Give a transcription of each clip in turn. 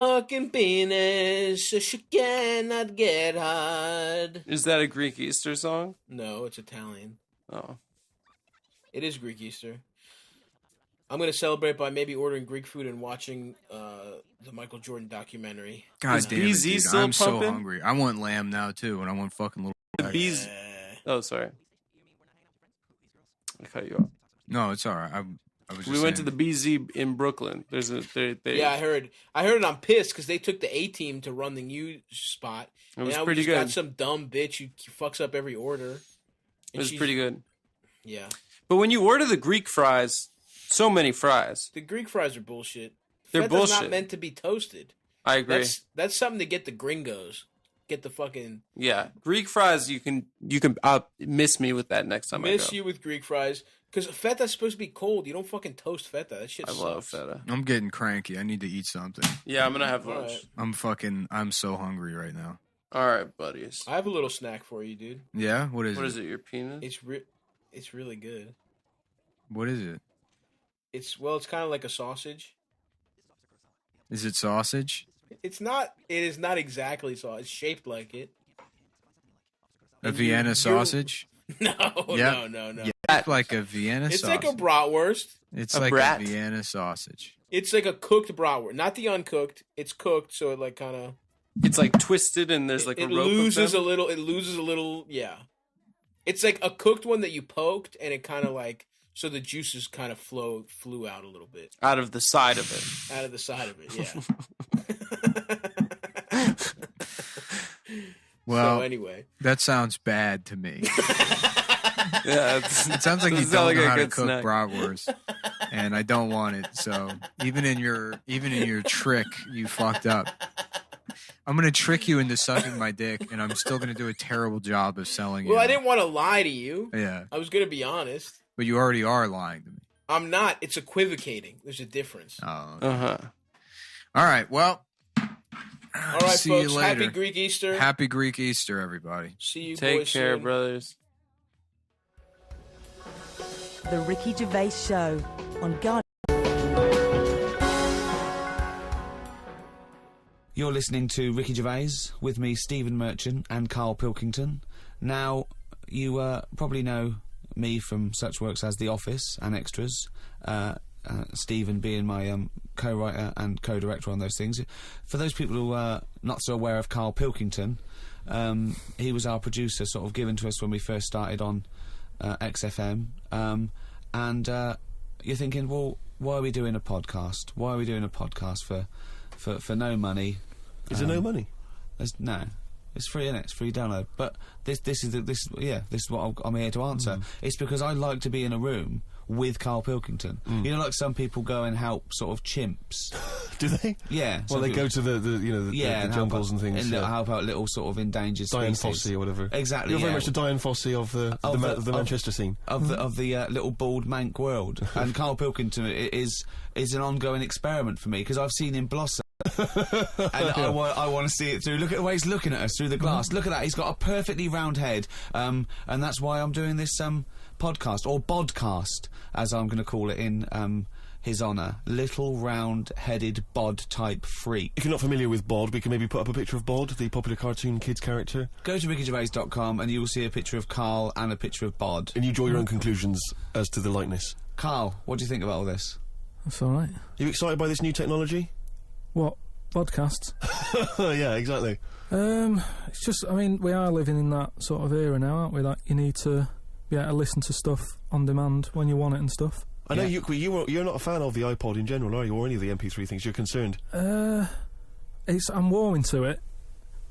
fucking penis, so she cannot get hard. Is that a Greek Easter song? No, it's Italian. Oh. It is Greek Easter. I'm going to celebrate by maybe ordering Greek food and watching the Michael Jordan documentary. God Is damn it, BZ dude. still I'm so pumping? hungry. I want lamb now, too, and I want fucking little... The bees. Oh, sorry. I cut you off. No, it's all right. I was just We went to saying. the BZ in Brooklyn. There's a Yeah, I heard it. I'm pissed because they took the A team to run the new spot. It was and now pretty we just got good. some dumb bitch who fucks up every order. It And was she's- pretty good. Yeah. But when you order the Greek fries, so many fries. The Greek fries are bullshit. They're Feta's bullshit. not meant to be toasted. I agree. That's something to get the gringos. Get the fucking... Yeah, Greek fries. You can miss me with that next time I Miss go. you with Greek fries. Because feta's supposed to be cold. You don't fucking toast feta. That shit I sucks. love feta. I'm getting cranky. I need to eat something. Yeah, I'm gonna have lunch. Alright. I'm so hungry right now. All right, buddies. I have a little snack for you, dude. Yeah? What is What it? is it? Your penis? It's really good. What is it? It's kind of like a sausage. Is it sausage? It is not exactly sausage. It's shaped like it. A Vienna sausage? No, Yeah. no. Yeah, it's like a Vienna It's sausage. like a bratwurst. It's a like brat. a Vienna sausage. It's like a cooked bratwurst, not the uncooked. It's cooked, so it like kind of It's like twisted and there's like it a rope. loses of a little. It loses a little. Yeah, it's like a cooked one that you poked, and it kind of like so the juices kind of flew out a little bit out of the side of it. out of the side of it. Yeah. Well, so anyway, that sounds bad to me. Yeah, It sounds like you doesn't sound don't know a how to good cook snack. bratwurst, and I don't want it. So even in your trick, you fucked up. I'm gonna trick you into sucking my dick, and I'm still gonna do a terrible job of selling you. well, I didn't want to lie to you. Yeah, I was gonna be honest. but you already are lying to me. I'm not. It's equivocating. There's a difference. Oh. Uh-huh. All right. Well. All right, see folks. you later. Happy Greek Easter. Happy Greek Easter, everybody. See you. Take boys care, soon. brothers. The Ricky Gervais Show on God. You're listening to Ricky Gervais with me, Stephen Merchant, and Carl Pilkington. Now, you probably know me from such works as The Office and Extras. Stephen being my co-writer and co-director on those things. For those people who are not so aware of Carl Pilkington, he was our producer, sort of given to us when we first started on XFM. And you're thinking, well, why are we doing a podcast? Why are we doing a podcast for no money? Is there no money? No. It's free, innit? It's free download. But this is what I'm here to answer. It's because I like to be in a room with Carl Pilkington. You know, like some people go and help sort of chimps. Do they? Yeah. Well, some they people- go to the and help jungles out- and things. and yeah. help out little sort of endangered Diane species. Fossey or whatever. Exactly. You're very yeah. much the Diane Fossey of the Manchester scene. Of the little bald mank world. And Carl Pilkington is an ongoing experiment for me because I've seen him blossom. And I want to see it through. Look at the way he's looking at us through the glass. Look at that. He's got a perfectly round head. And that's why I'm doing this podcast, or bodcast, as I'm going to call it in his honour. Little round-headed bod-type freak. If you're not familiar with Bod, we can maybe put up a picture of Bod, the popular cartoon kids character, Go to rickygervais.com and you will see a picture of Carl and a picture of Bod. and you draw your own conclusions as to the likeness. Carl, what do you think about all this? That's all right. Are you excited by this new technology? What podcasts? Yeah, exactly. It's just, I mean, we are living in that sort of era now, aren't we? That you need to be able to listen to stuff on demand when you want it and stuff. I know you're not a fan of the iPod in general, are you? Or any of the MP3 things? You're concerned. I'm warming to it,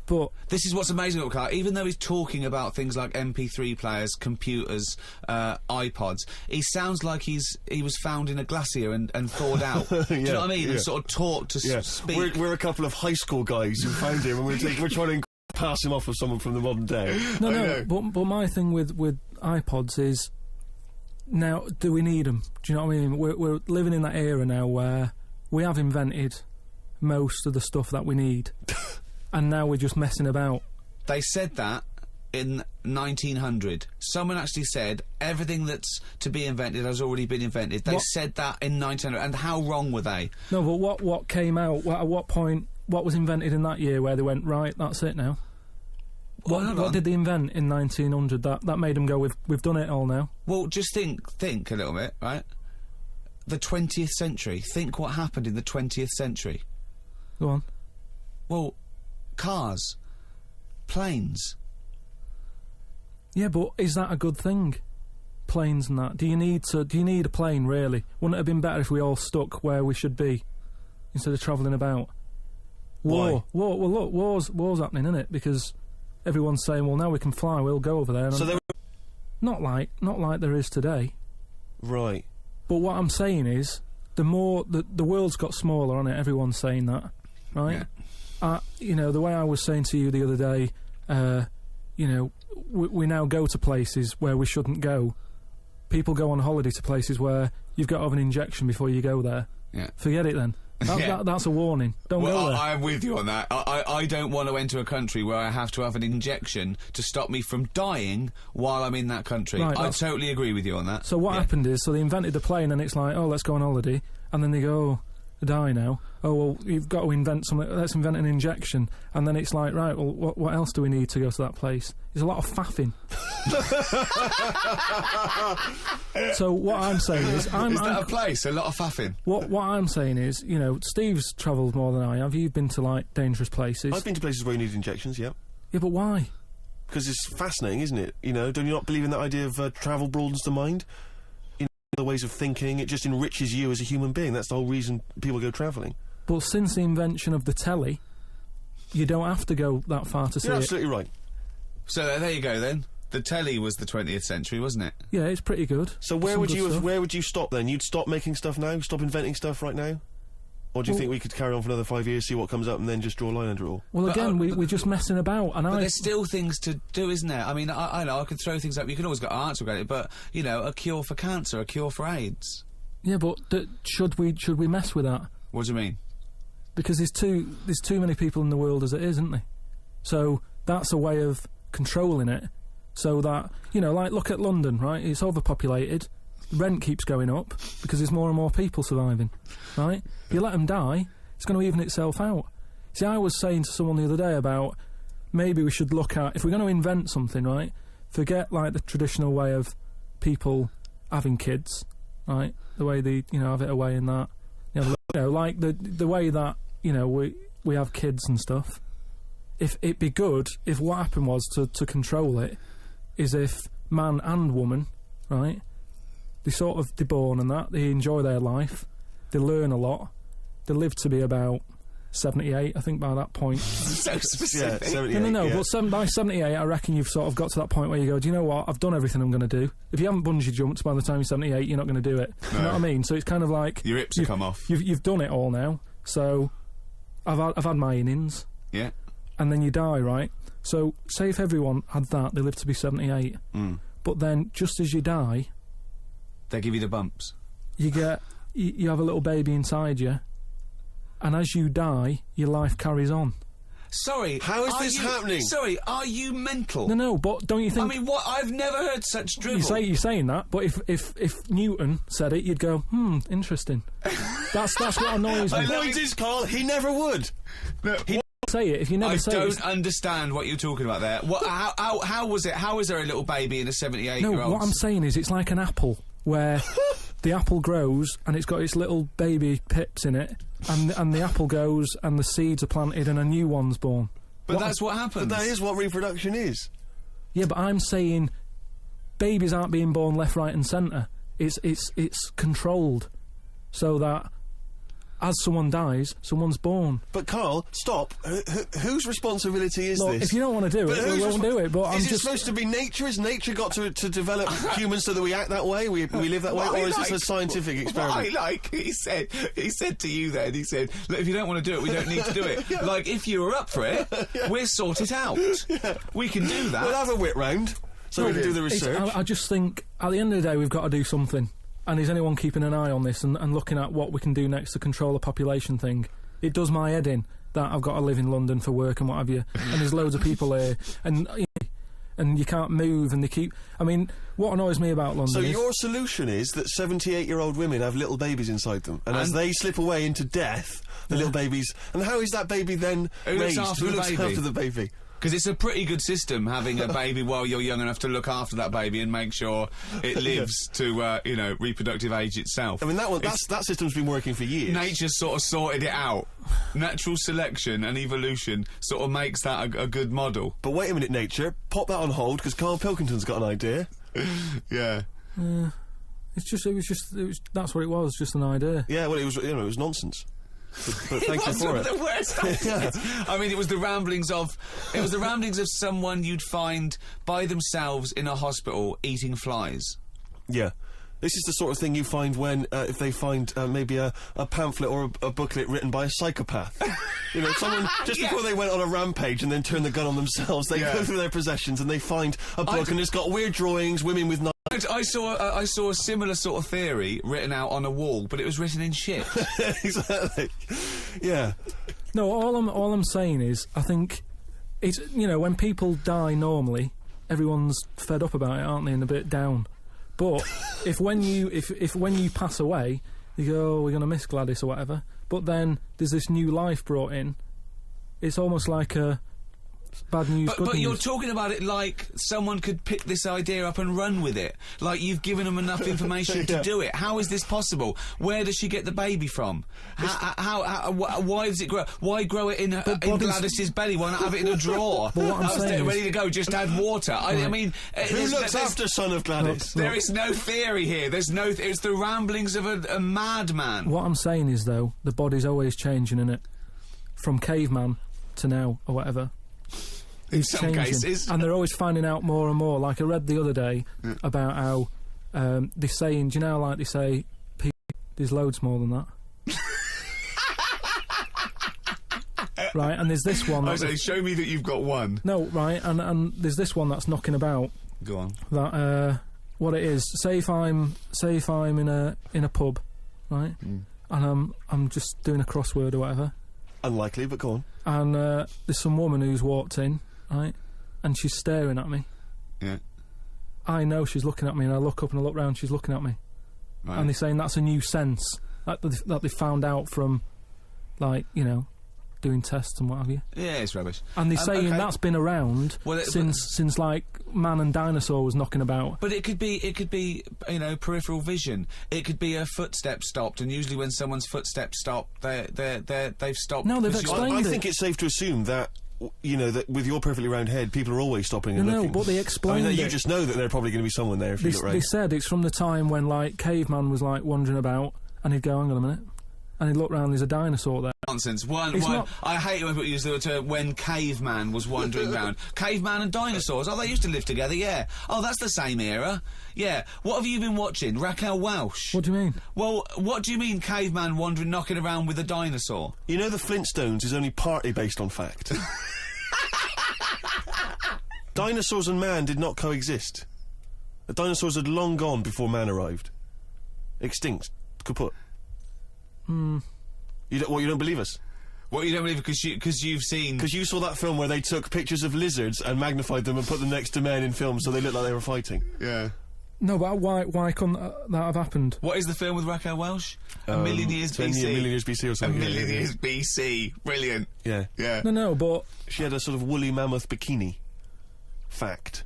but This is what's amazing about Carl. Even though he's talking about things like MP3 players, computers, iPods, he sounds like he was found in a glacier and thawed out. Do you know what I mean? yeah. And sort of taught to Yeah, speak. we're a couple of high school guys who found him, and we're trying to pass him off with someone from the modern day. no. But my thing with iPods is, now, do we need them? Do you know what I mean? We're living in that era now where we have invented most of the stuff that we need, and now we're just messing about. They said that in 1900. Someone actually said everything that's to be invented has already been invented. They What? said that in 1900. And how wrong were they? No, but what came out? At what point what was invented in that year where they went, right, that's it now? Well, hold What on. did they invent in 1900 that made them go, we've done it all now? Well, just think a little bit, right? The 20th century. Think what happened in the 20th century. Go on. Well, cars, planes. Yeah, but is that a good thing? Planes and that. Do you need a plane, really? Wouldn't it have been better if we all stuck where we should be instead of travelling about? War. Well, look, war's happening, isn't it? Because everyone's saying, well, now we can fly, we'll go over there. So they were... Not like there is today. Right. But what I'm saying is, the world's got smaller on it. Everyone's saying that, right? You know, the way I was saying to you the other day, you know, we now go to places where we shouldn't go. People go on holiday to places where you've got to have an injection before you go there. Yeah. Forget it then. That's a warning. Don't go Well, there. I'm with you on that. I don't want to enter a country where I have to have an injection to stop me from dying while I'm in that country. Right, I that's- totally agree with you on that. So what happened is, so they invented the plane, and it's like, oh, let's go on holiday, and then they go, oh, die now. Oh, well, you've got to invent something. Let's invent an injection, and then it's like, right, well, what else do we need to go to that place? There's a lot of faffing. So what I'm saying is, Is that a place? A lot of faffing. what I'm saying is, you know, Steve's travelled more than I have. You've been to like dangerous places. I've been to places where you need injections, yeah. Yeah, but why? Because it's fascinating, isn't it? You know, do you not believe in that idea of travel broadens the mind? You know, the ways of thinking, it just enriches you as a human being. That's the whole reason people go travelling. But since the invention of the telly, you don't have to go that far to see You're it. absolutely right. So there you go then. The telly was the 20th century, wasn't it? Yeah, it's pretty good. So where Some would good you stuff. where would you stop then? You'd stop making stuff now? Stop inventing stuff right now? Or do you Well- think we could carry on for another 5 years, see what comes up, and then just draw a line under it all? Well, But, again, we're just messing about, and But there's still things to do, isn't there? I mean, I know I could throw things up. You can always get an answer about it, but you know, a cure for cancer, a cure for AIDS. Yeah, but should we mess with that? What do you mean? Because there's too many people in the world as it is, isn't there? So that's a way of controlling it, so that, you know, like, look at London, right? It's overpopulated. Rent keeps going up because there's more and more people surviving, right? If you let them die, it's going to even itself out. See, I was saying to someone the other day about maybe we should look at, if we're going to invent something, right, forget like the traditional way of people having kids, right? The way they, you know, have it away in that, you know, like the way that, you know, we have kids and stuff. If it'd be good if what happened was to control it is if man and woman, right, they're born and that, they enjoy their life, they learn a lot, they live to be about 78, I think, by that point. So Yeah, specific. 78, No, yeah. but by 78, I reckon you've sort of got to that point where you go, do you know what, I've done everything I'm going to do. If you haven't bungee jumped by the time you're 78, you're not going to do it. You know what I mean? So it's kind of like... Your hips have come off. You've done it all now, so I've had my innings. Yeah. And then you die, right? So, say if everyone had that, they live to be 78. But then, just as you die, They give you the bumps. you get... You have a little baby inside you, and as you die, your life carries on. Sorry. How is are this you- happening? Sorry, are you mental? No, but don't you I think... mean, what? I've never heard such drivel. You're saying that, but if Newton said it, you'd go, interesting. That's what annoys me. I know. Point is, Carl, he never would. Say it if you never I say don't it. understand what you're talking about there. What? How was it? How is there a little baby in a 78-year-old? No, what I'm saying is it's like an apple where the apple grows and it's got its little baby pips in it, and the apple goes and the seeds are planted and a new one's born. But that's what happens. But that is what reproduction is. Yeah, but I'm saying babies aren't being born left, right, and centre. It's controlled so that as someone dies, someone's born. But Carl, stop. Whose responsibility is Look, this? if you don't want to do But it, we whose won't do it. But I'm is it just supposed to be nature? Has nature got to develop humans so that we act that way? We live that way? What I Or is this a like- scientific experiment? What I like, he said to you then, he said, look, if you don't want to do it, we don't need to do it. Like, if you were up for it, we'll sort it out. We can do that. We'll have a whip round so we can do the It's- research. I just think at the end of the day we've got to do something. And is anyone keeping an eye on this and looking at what we can do next to control the population thing? It does my head in that I've got to live in London for work and what have you, and there's loads of people here, and and you can't move, and they keep. I mean, what annoys me about London So is your solution is that 78-year-old women have little babies inside them, and as they slip away into death, the little babies. And how is that baby then Who looks raised? after Who the looks baby? after the baby? Because it's a pretty good system having a baby while you're young enough to look after that baby and make sure it lives to, reproductive age itself. I mean, that system's been working for years. Nature's sort of sorted it out. Natural selection and evolution sort of makes that a good model. But wait a minute, nature. Pop that on hold, because Carl Pilkington's got an idea. Yeah. That's what it was, just an idea. Yeah, well, it was nonsense. But thank you for it. The worst idea. I mean, it was the ramblings of someone you'd find by themselves in a hospital eating flies. Yeah. This is the sort of thing you find when, if they find maybe a pamphlet or a booklet written by a psychopath. You know, someone, just before they went on a rampage and then turned the gun on themselves, they go through their possessions and they find a book and it's got weird drawings, women with I saw a similar sort of theory written out on a wall, but it was written in shit. Exactly. Yeah. No, all I'm saying is, I think it's, when people die normally, everyone's fed up about it, aren't they, and a bit down. But if when you pass away, you go, oh, we're going to miss Gladys or whatever, but then there's this new life brought in, it's almost like a bad news, good but news. you're talking about it like someone could pick this idea up and run with it. Like you've given them enough information to do it. How is this possible? Where does she get the baby from? Why does it grow? Why grow it in Gladys's belly? Why not have it in a drawer? But what I'm saying ready is, to go, just add water. I mean... Who looks after son of Gladys? There is no theory here. There's no... it's the ramblings of a madman. what I'm saying is, though, the body's always changing, innit? From caveman to now, or whatever. In some cases. And they're always finding out more and more. Like I read the other day about how they're saying, do you know, like they say, there's loads more than that. Right, and there's this one. I say, show me that you've got one. No, right, and there's this one that's knocking about. Go on. That what it is. Say if I'm in a pub, right, and I'm just doing a crossword or whatever. Unlikely, but go on. And there's some woman who's walked in, right, and she's staring at me. Yeah. I know she's looking at me, and I look up and I look round, she's looking at me. Right. And they're saying that's a new sense that they found out from, like, doing tests and what have you. Yeah, it's rubbish. And they're saying okay. that's been around since like man and dinosaur was knocking about. But it could be peripheral vision. It could be a footstep stopped, and usually when someone's footsteps stop, they've stopped. No, they've because explained I it. think it's safe to assume that, that with your perfectly round head, people are always stopping and looking. No, but they explained I mean, you it. just know that there's probably going to be someone there if you look They right. said it's from the time when, like, caveman was, like, wandering about, and he'd go, hang on a minute, and he'd look round, there's a dinosaur there. Nonsense. I hate when people use the term when caveman was wandering around. Caveman and dinosaurs. Oh, they used to live together, yeah. Oh, that's the same era. Yeah. What have you been watching? Raquel Welch? What do you mean? Well, what do you mean caveman wandering, knocking around with a dinosaur? You know the Flintstones is only partly based on fact. Dinosaurs and man did not coexist. The dinosaurs had long gone before man arrived. Extinct. Kaput. You don't believe us? What, you don't believe because you've seen... Because you saw that film where they took pictures of lizards and magnified them and put them next to men in films so they looked like they were fighting. Yeah. No, but why couldn't that have happened? What is the film with Raquel Welch? A Million Years 10 BC. A Million Years BC or A something. Million Years BC. Brilliant. Yeah. Yeah. No, but She had a sort of woolly mammoth bikini. Fact.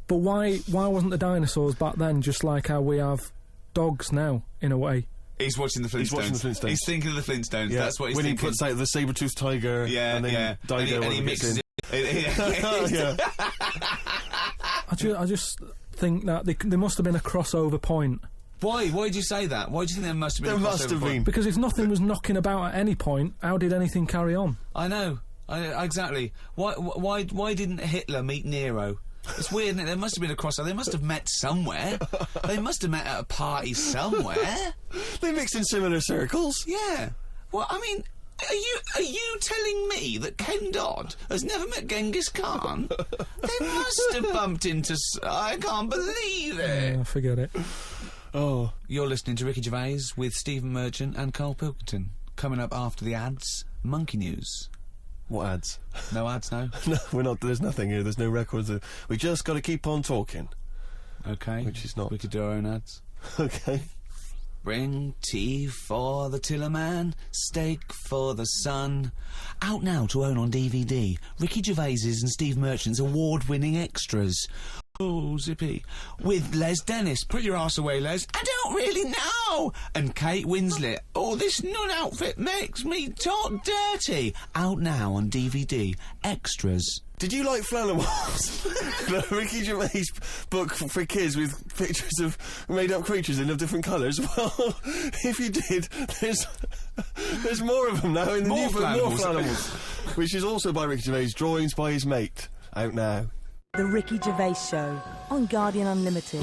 But why wasn't the dinosaurs back then just like how we have dogs now, in a way? He's watching the Flintstones. He's watching the Flintstones. He's thinking of the Flintstones. Yeah. That's what he's when thinking. he puts out the saber-toothed tiger, Yeah, and then yeah. Dido and he mixes in. it. Yeah. I just think that there must have been a crossover point. Why? Why did you say that? Why do you think there must have been There a crossover must have point? been. Because if nothing was knocking about at any point, how did anything carry on? I know. Exactly. Why didn't Hitler meet Nero? It's weird, isn't it? There must have been a crossover. They must have met somewhere. They must have met at a party somewhere. They mixed in similar circles. Yeah. Well, I mean, are you telling me that Ken Dodd has never met Genghis Khan? They must have bumped into... I can't believe it. Forget it. Oh. You're listening to Ricky Gervais with Stephen Merchant and Carl Pilkington. Coming up after the ads, Monkey News. What ads? No ads, no? No, we're not. There's nothing here. There's no records. We just got to keep on talking. Okay. Which is not. We could do our own ads. Okay. Bring tea for the Tillerman, steak for the sun. Out now to own on DVD. Ricky Gervais's and Steve Merchant's award-winning extras. Oh, zippy. With Les Dennis. Put your arse away, Les. I don't really know. And Kate Winslet. Oh, this nun outfit makes me talk dirty. Out now on DVD. Extras. Did you like Flanimals? The Ricky Gervais book for kids with pictures of made-up creatures in of different colours? Well, if you did, there's more of them now in the More new book, more Flanimals. Flanimals, which is also by Ricky Gervais, drawings by his mate. Out now. The Ricky Gervais Show on Guardian Unlimited.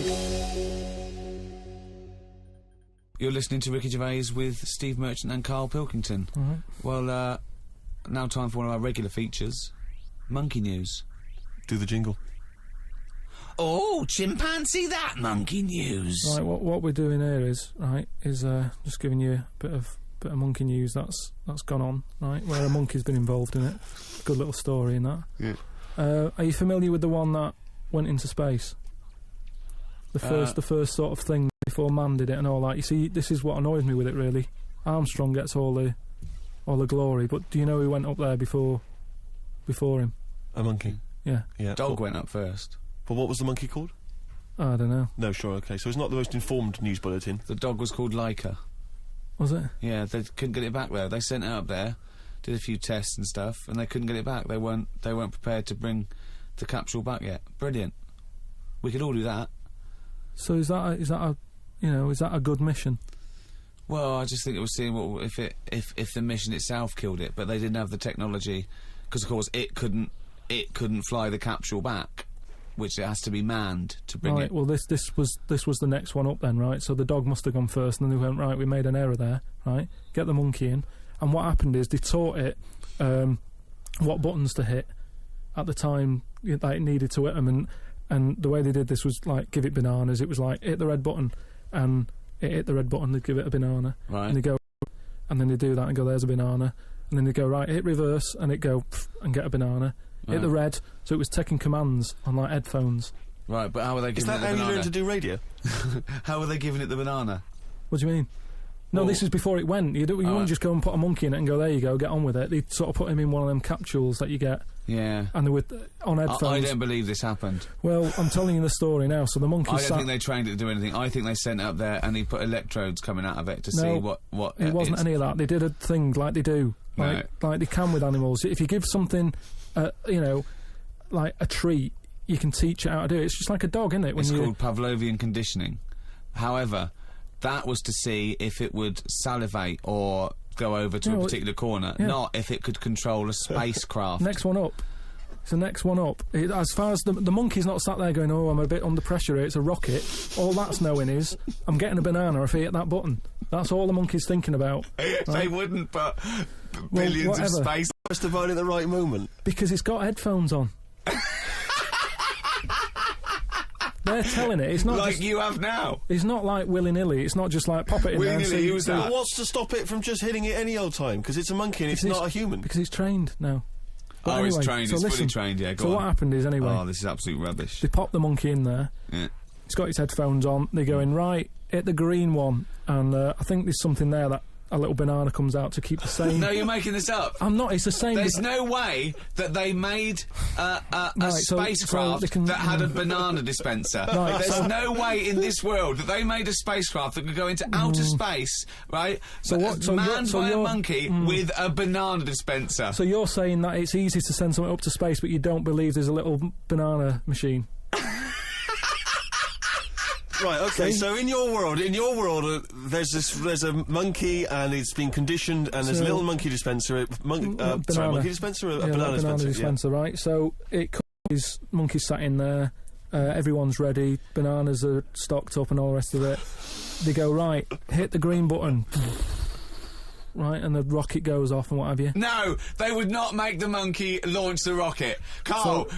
You're listening to Ricky Gervais with Steve Merchant and Carl Pilkington. Well, now time for one of our regular features. Monkey news. Do the jingle. Oh, chimpanzee that monkey news. Right, what we're doing here is just giving you a bit of monkey news that's gone on, right? Where a monkey's been involved in it. Good little story in that. Yeah. Are you familiar with the one that went into space? The first sort of thing before man did it and all that. You see, this is what annoys me with it really. Armstrong gets all the glory, but do you know who went up there before him? A monkey. Yeah. Yeah. Dog went up first. But what was the monkey called? I don't know. No, sure, okay. So it's not the most informed news bulletin. The dog was called Laika. Was it? Yeah, they couldn't get it back there. They sent it up there, did a few tests and stuff, and they couldn't get it back. They weren't prepared to bring the capsule back yet. Brilliant. We could all do that. So is that a good mission? Well, I just think it was seeing what if the mission itself killed it, but they didn't have the technology, because of course it couldn't fly the capsule back, which it has to be manned to bring Right. it. Well, this was the next one up then, right? So the dog must have gone first, and then they went, right, we made an error there, right? Get the monkey in, and what happened is they taught it what buttons to hit at the time that it needed to hit them, and the way they did this was like give it bananas. It was like hit the red button, and it hit the red button. They'd give it a banana, Right. and they go, and then they do that and go, there's a banana, and then they go right, hit reverse, and it go and get a banana. Hit the red, so it was taking commands on like headphones. Right, but how were they Is giving that it the how you banana? learn to do radio? How were they giving it the banana? What do you mean? No, Well- this is before it went. You wouldn't just go and put a monkey in it and go, there you go, get on with it. They'd sort of put him in one of them capsules that you get, Yeah. and they were on headphones. I don't believe this happened. Well, I'm telling you the story now. So the monkey I sat... don't think they trained it to do anything. I think they sent it up there and he put electrodes coming out of it to see what. It wasn't any of that. They did a thing like they do, like they can with animals. If you give something, like a treat, you can teach it how to do it. It's just like a dog, isn't it? It's called Pavlovian conditioning. However, that was to see if it would salivate or go over to a particular corner, not if it could control a spacecraft. Next one up. It's the next one up. As far as the monkey's not sat there going, oh, I'm a bit under pressure here, it's a rocket. All that's knowing is, I'm getting a banana if I hit that button. That's all the monkey's thinking about. They wouldn't put billions of whatever. space. Press the button at the right moment. Because it's got headphones on. They're telling it. It's not Like just, you have now. it's not like willy-nilly. It's not just like pop it in there and Willy-nilly, see... who's that? But what's to stop it from just hitting it any old time? Because it's a monkey and it's Because not a human. Because it's trained now. But Oh, it's anyway, trained. so It's fully listen, trained. Yeah, go So on. what happened is, anyway, Oh, this is absolute rubbish. they pop the monkey in there. Yeah. He's got his headphones on. They go in, right, hit the green one. And I think there's something there that a little banana comes out to keep the same... No, you're making this up. I'm not, it's the same... There's no way that they made a so spacecraft they can- that had a banana dispenser. Right, There's so- no way in this world that they made a spacecraft that could go into outer space, right? So what- so manned by a you're- monkey with a banana dispenser. So you're saying that it's easy to send something up to space, but you don't believe there's a little banana machine? Right, okay, so in your world, there's a monkey and it's been conditioned and there's a So- little monkey dispenser, Banana. monkey dispenser, a Yeah, banana like banana dispenser, dispenser, right? So is monkeys sat in there, everyone's ready, bananas are stocked up and all the rest of it. They go, right, hit the green button. Right, and the rocket goes off and what have you. No, they would not make the monkey launch the rocket. Carl, So-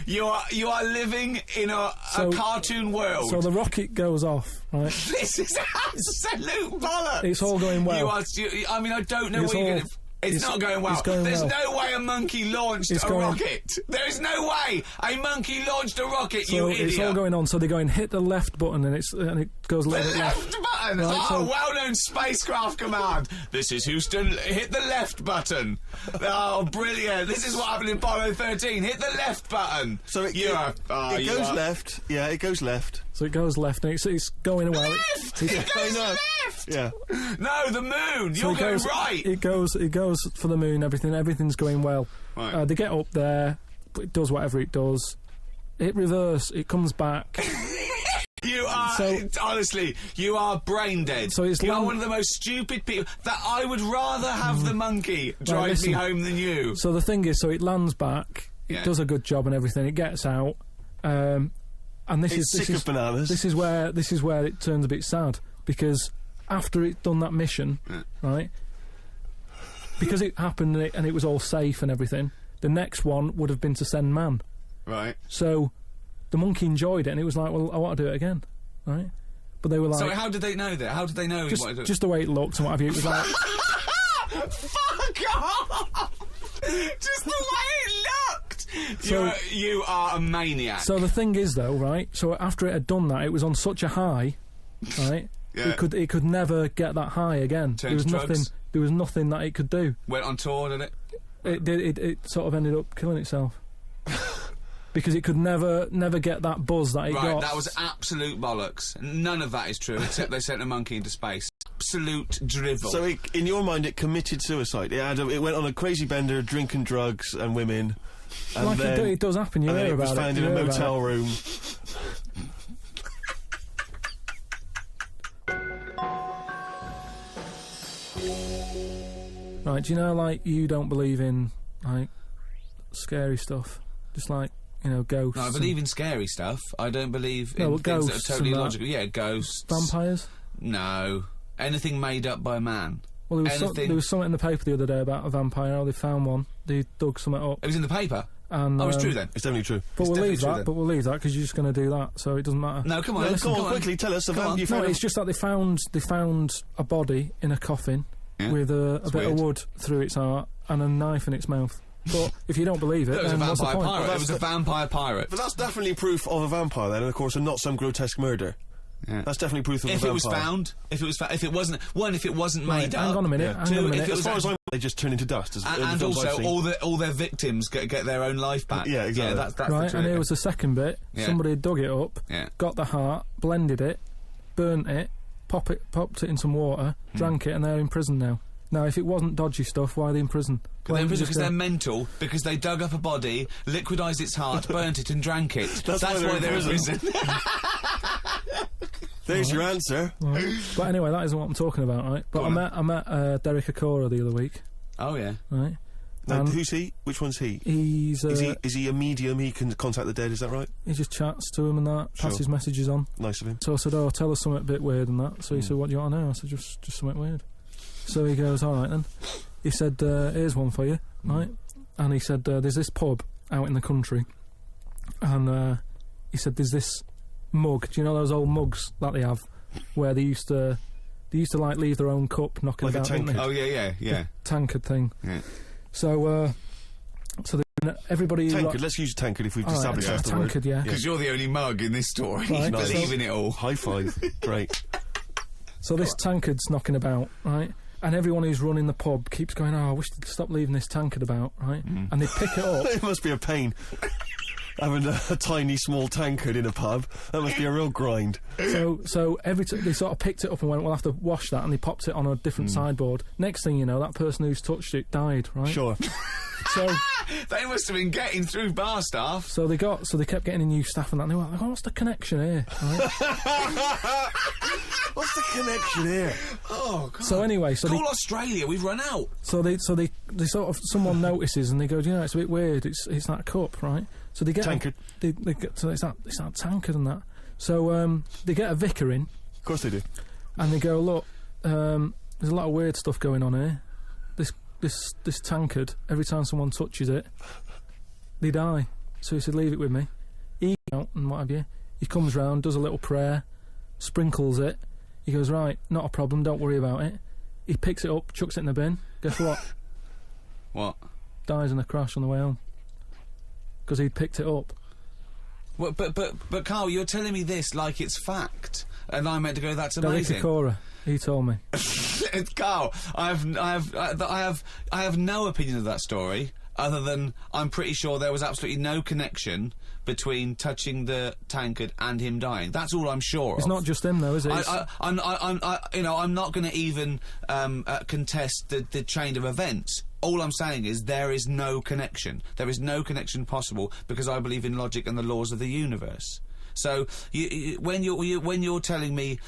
you are living in a cartoon world. So the rocket goes off, right? This is absolute bollocks. It's all going well. I mean, I don't know It's what you're all- going to... It's not going well. It's going There's well. no way a monkey launched It's a going- rocket. There is no way a monkey launched a rocket, So you it's idiot. all going on. So they're going hit the left button, and it goes a The little bit left. left button! Right, Oh, so- well-known spacecraft command. This is Houston, hit the left button. Oh, brilliant. This is what happened in Apollo 13. Hit the left button. So it goes left. Yeah, it goes left. So it goes left, and it's going well. Left! It- It goes know. left! Yeah. No, the moon! So You're it going goes, right! It goes for the moon. Everything's going well. Right. They get up there. It does whatever it does. It reverse. It comes back. You are, So- honestly, you are brain dead. So it's you are long- one of the most stupid people. That I would rather have the monkey drive me listen. home than you. So the thing is, so it lands back. It Yeah. does a good job and everything. It gets out. And this It's is sick of bananas. This is where it turns a bit sad, because after it done that mission, right? Because it happened and it was all safe and everything. The next one would have been to send man. Right. So the monkey enjoyed it, and it was like, well, I want to do it again, right? But they were like, So how did they know that? How did they know he wanted to... just the way it looked and what have you. It was like, Fuck off! Just the way it looked! So- you are a maniac. so the thing is though, right? So after it had done that, it was on such a high, right? Yeah. It could never get that high again. Turn There was to nothing. drugs? There was nothing that it could do. Went on tour, did it? It sort of ended up killing itself because it could never get that buzz that it Right, got. that was absolute bollocks. None of that is true, except they sent a monkey into space. Absolute drivel. So, in your mind, it committed suicide. It went on a crazy bender, drinking drugs and women. And like then, it does happen. You and then hear it was about found it. in you a hear about motel it. room. Right? Do you know, like, you don't believe in like scary stuff, just like, you know, ghosts. No, I and believe in scary stuff. I don't believe No, in but things that ghosts are totally and that. logical. Yeah, ghosts. vampires. No. Anything made up by man. Well, Anything. there was something in the paper the other day about a vampire. How they found one. They dug something up. It was in the paper. And Oh, it's true then. It's definitely true. But It's we'll leave definitely true that. then. But we'll leave that because you're just going to do that, so it doesn't matter. No, come on. No, listen, come on, quickly, tell us. Come on. You No, found it's just that they found a body in a coffin Yeah. with a bit weird. of wood through its heart and a knife in its mouth. But if you don't believe it, It was a then what's the vampire point? pirate. Well, It was a that's vampire pirate. But that's definitely proof of a vampire, then, and of course, and not some grotesque murder. Yeah. That's definitely proof of a If vampire. it was found, if it wasn't, one, if it wasn't Right, made up. hang on a minute. Yeah. Hang Two, on a if minute. it As was far as I know, they just turn into dust. And also, all their victims get their own life back. Yeah, exactly. Yeah, that's Right, the truth. and here was the second bit. Yeah. Somebody had dug it up, Yeah. got the heart, blended it, burnt it, popped it in some water, Hmm. drank it, and they're in prison now. Now, if it wasn't dodgy stuff, why are they in prison? Why They're in don't you prison because just they're go- mental, because they dug up a body, liquidised its heart, burnt it and drank it. That's why they're in prison. There's your answer. Right. But anyway, that isn't what I'm talking about, right? But Go I on. met Derek Acora the other week, Oh, yeah. right? Now, And who's he? Which one's he? he's Is he a medium? He can contact the dead. Is that right? he just chats to him and that, Sure. passes messages on. Nice of him. So I said, "Oh, tell us something a bit weird and that." So he said, "What do you want to know?" I said, "Just something weird." So he goes, "All right then." He said, "Here's one for you, right?" And he said, "There's this pub out in the country," and he said, "There's this mug. Do you know those old mugs that they have, where they used to like leave their own cup knocking Like a about, didn't they? Oh, yeah. Tankard thing." Yeah. So everybody Tankard. Let's use tankard if we've All right, established a that's the word. tankard, yeah. Because you're the only mug in this story. Right, You Nice. believe in it all. High five. Great. So this tankard's knocking about, right? And everyone who's running the pub keeps going, "Oh, I wish they'd stop leaving this tankard about," right? And they pick it up. It must be a pain. Having a tiny, small tankard in a pub. That must be a real grind. So every they sort of picked it up and went, "We'll have to wash that," and they popped it on a different sideboard. Next thing you know, that person who's touched it died, right? Sure. So They must have been getting through bar staff. so they kept getting in new staff and that. And they were like, "Oh, what's the connection here?" Right? What's the connection here? Oh, God. So anyway, so they Call Australia, we've run out. So they sort of someone notices and they go, "Do you know, it's a bit weird. It's that cup, right?" So they get Tankard. They get, so it's that tankard and that. So they get a vicar in Of course they do. and they go, "Look, there's a lot of weird stuff going on here. This tankard. Every time someone touches it, they die." So he said, "Leave it with me." He out and what have you. He comes round, does a little prayer, sprinkles it. He goes, "Right, not a problem. Don't worry about it." He picks it up, chucks it in the bin. Guess what? What? Dies in a crash on the way home. Because he'd picked it up. Well, but Carl, you're telling me this like it's fact, and I'm meant to go, that's amazing. Derek Akora, he told me. Carl, I have no opinion of that story, other than I'm pretty sure there was absolutely no connection between touching the tankard and him dying. That's all I'm sure It's of. not just him, though, is it? I'm not going to even contest the chain of events. All I'm saying is there is no connection. There is no connection possible because I believe in logic and the laws of the universe. So when you're telling me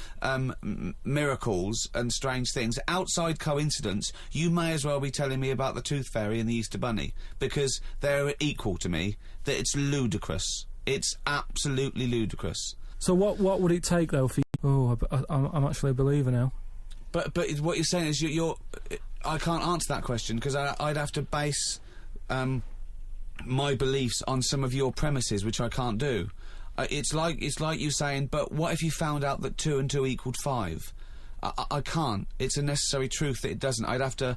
miracles and strange things outside coincidence, you may as well be telling me about the Tooth Fairy and the Easter Bunny, because they're equal to me. That it's ludicrous. It's absolutely ludicrous. So what would it take, though, for you? Oh, I'm actually a believer now. But what you're saying is you're I can't answer that question because I'd have to base my beliefs on some of your premises, which I can't do. It's like you saying, but what if you found out that 2 and 2 equaled 5? I can't. It's a necessary truth that it doesn't. I'd have to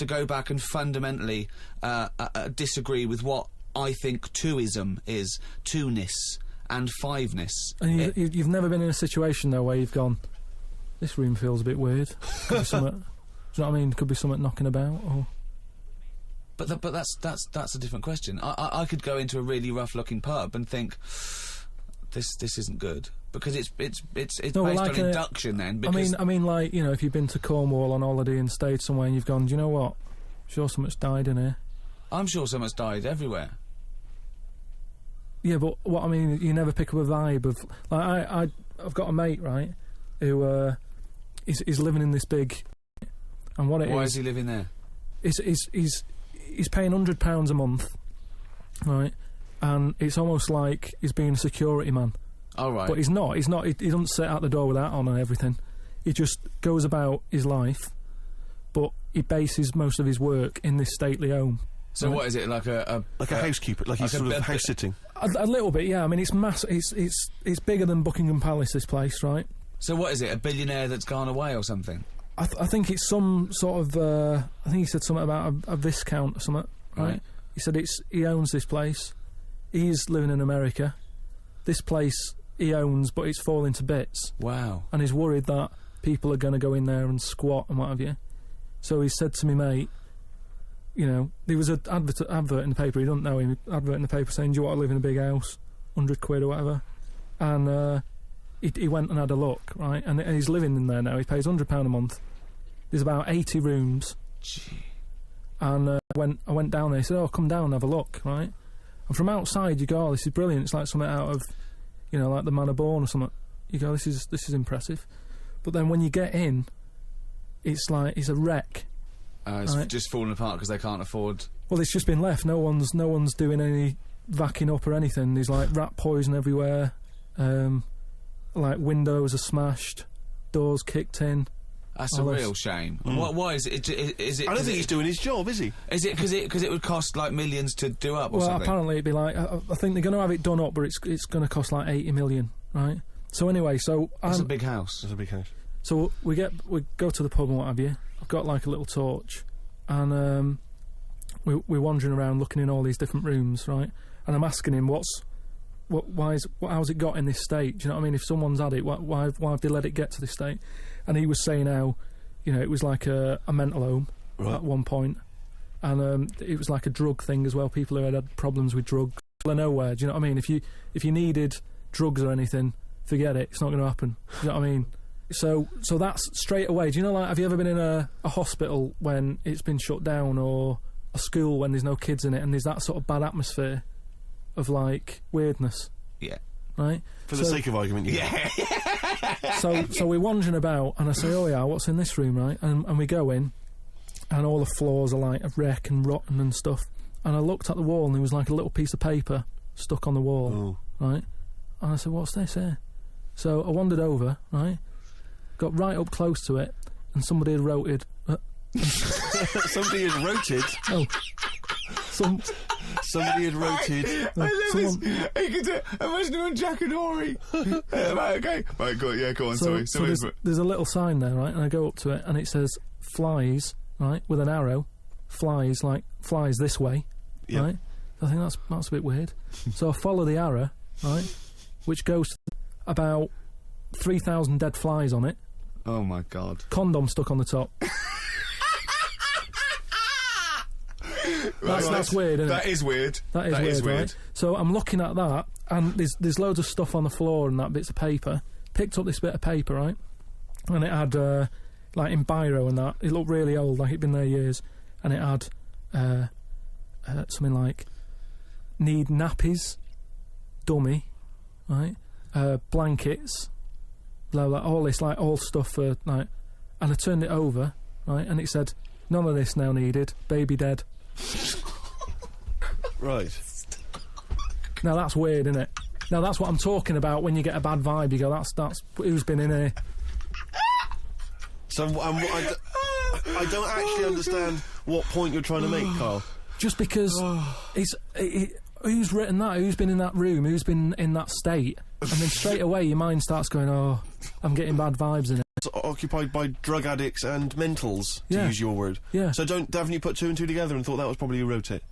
go back and fundamentally disagree with what I think twoism is, two-ness and fiveness. And you've never been in a situation, though, where you've gone, this room feels a bit weird. Could be something, do you know what I mean? Could be something knocking about, or... But that's a different question. I could go into a really rough-looking pub and think, this isn't good, because it's No, based like on induction. Then, because I mean, like, you know, if you've been to Cornwall on holiday and stayed somewhere and you've gone, do you know what? Sure, so much died in here. I'm sure so much died everywhere. Yeah, but what I mean, you never pick up a vibe of, like, I've got a mate, right, who is living in this big, and what it is. Why is he living there? He's paying £100 a month, right, and it's almost like he's being a security man. Oh, right. But he's not. He doesn't sit out the door with that on and everything. He just goes about his life, but he bases most of his work in this stately home. So what is it, like a housekeeper, like he's sort of house sitting? A little bit, yeah. I mean, it's massive. It's bigger than Buckingham Palace, this place, right? So what is it, a billionaire that's gone away or something? I think it's some sort of. I think he said something about a viscount or something, right? He said he owns this place. He's living in America. This place he owns, but it's falling to bits. Wow. And he's worried that people are going to go in there and squat and what have you. So he said to me, mate, you know, there was an advert in the paper, he doesn't know him, advert in the paper saying, do you want to live in a big house, 100 quid or whatever? And he went and had a look, right? And he's living in there now, he pays £100 a month. There's about 80 rooms. Gee. And I went down there, he said, oh, come down and have a look, right? And from outside you go, oh, this is brilliant, it's like something out of, you know, like the Man of Born or something. You go, this is impressive. But then when you get in, it's like, it's a wreck. It's just falling apart because they can't afford... Well, it's just been left. No one's doing any vacuuming up or anything. There's like rat poison everywhere. Like windows are smashed, doors kicked in. That's a real shame. Why is it? Is it? I don't think he's doing his job, is he? Is it because it would cost like millions to do up or well, something? Apparently it'd be like I think they're going to have it done up, but it's going to cost like 80 million, right? So anyway, that's a big house. That's a big house. So we go to the pub and what have you. I've got like a little torch, and we're wandering around looking in all these different rooms, right? And I'm asking him how's it got in this state? Do you know what I mean? If someone's had it, why have they let it get to this state? And he was saying how, you know, it was like a mental home at one point, and it was like a drug thing as well. People who had problems with drugs, out of nowhere. Do you know what I mean? If you needed drugs or anything, forget it. It's not going to happen. Do you know what I mean? So that's straight away. Do you know, like, have you ever been in a hospital when it's been shut down, or a school when there's no kids in it, and there's that sort of bad atmosphere of like weirdness? Yeah. Right. For the sake of argument, yeah. So we're wandering about, and I say, oh yeah, what's in this room, right? And we go in, and all the floors are like a wreck and rotten and stuff. And I looked at the wall, and there was like a little piece of paper stuck on the wall, right? And I said, what's this here? So I wandered over, right? Got right up close to it, and somebody had wrote somebody had roted. Oh, somebody had roted. I love this. You could do, imagine doing Jack and Ori. Right, okay. Right, go on. So there's a little sign there, right? And I go up to it, and it says flies, right, with an arrow, flies this way, Yeah. right? I think that's a bit weird. So I follow the arrow, right, which goes to about 3,000 dead flies on it. Oh my god. Condom stuck on the top. That's weird, isn't it? That is weird. That is weird, right? So I'm looking at that, and there's loads of stuff on the floor and that, bits of paper. Picked up this bit of paper, right? And it had, like in biro and that, it looked really old, like it'd been there years. And it had something like, need nappies, dummy, right? Blankets, blah, blah, all this, like, all stuff for, like... And I turned it over, right? And it said, none of this now needed, baby dead. Right. Now that's weird, isn't it? Now that's what I'm talking about when you get a bad vibe. You go, that's who's been in here. So I don't actually understand what point you're trying to make, Carl. Just because who's written that? Who's been in that room? Who's been in that state? And then straight away your mind starts going, oh, I'm getting bad vibes in it. It's occupied by drug addicts and mentals, to use your word. Yeah. So haven't you put two and two together and thought that was probably who wrote it?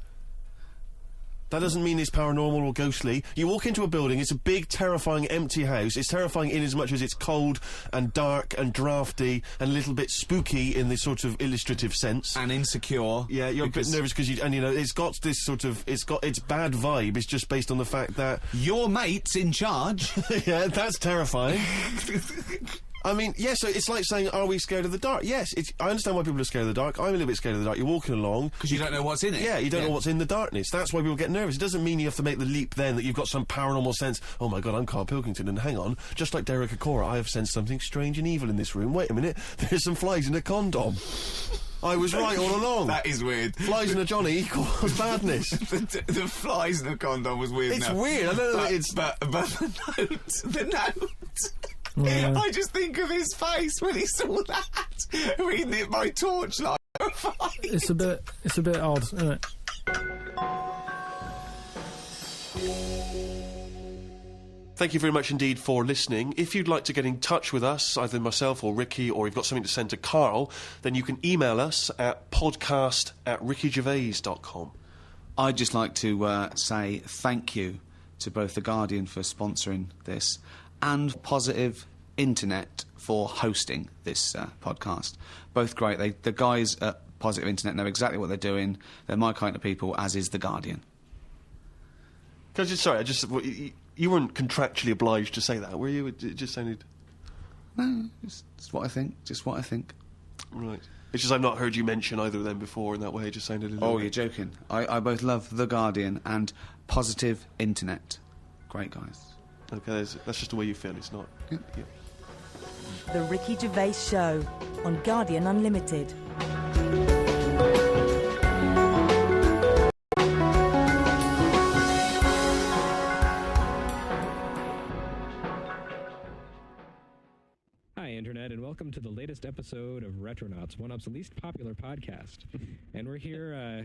That doesn't mean it's paranormal or ghostly. You walk into a building, it's a big, terrifying, empty house. It's terrifying in as much as it's cold and dark and drafty and a little bit spooky in this sort of illustrative sense. And insecure. Yeah, you're a bit nervous because it's got this sort of, it's got its bad vibe. It's just based on the fact that... Your mate's in charge. Yeah, that's terrifying. I mean, yes, so it's like saying, are we scared of the dark? Yes, I understand why people are scared of the dark. I'm a little bit scared of the dark. You're walking along. Because you don't know what's in it. Yeah, you don't know what's in the darkness. That's why people get nervous. It doesn't mean you have to make the leap then that you've got some paranormal sense. Oh my God, I'm Carl Pilkington, and hang on, just like Derek Acora, I have sensed something strange and evil in this room. Wait a minute, there's some flies in a condom. I was right all along. That is weird. Flies in a Johnny equals badness. the flies in the condom was weird. It's weird. I don't know. But the note. Yeah. I just think of his face when he saw that, reading it by torchlight. It's a bit odd, isn't it? Thank you very much indeed for listening. If you'd like to get in touch with us, either myself or Ricky, or you've got something to send to Carl, then you can email us at podcast@rickygervais.com. I'd just like to say thank you to both The Guardian for sponsoring this and Positive Internet for hosting this podcast. Both great. The guys at Positive Internet know exactly what they're doing. They're my kind of people, as is The Guardian. You weren't contractually obliged to say that, were you? It just sounded... No, it's what I think. Just what I think. Right. It's just I've not heard you mention either of them before in that way. It just sounded a little Oh, bit... you're joking. I both love The Guardian and Positive Internet. Great guys. Okay, that's just the way you feel, it's not... Yeah. Yeah. The Ricky Gervais Show on Guardian Unlimited. Hi, Internet, and welcome to the latest episode of Retronauts, One Up's least popular podcast. And we're here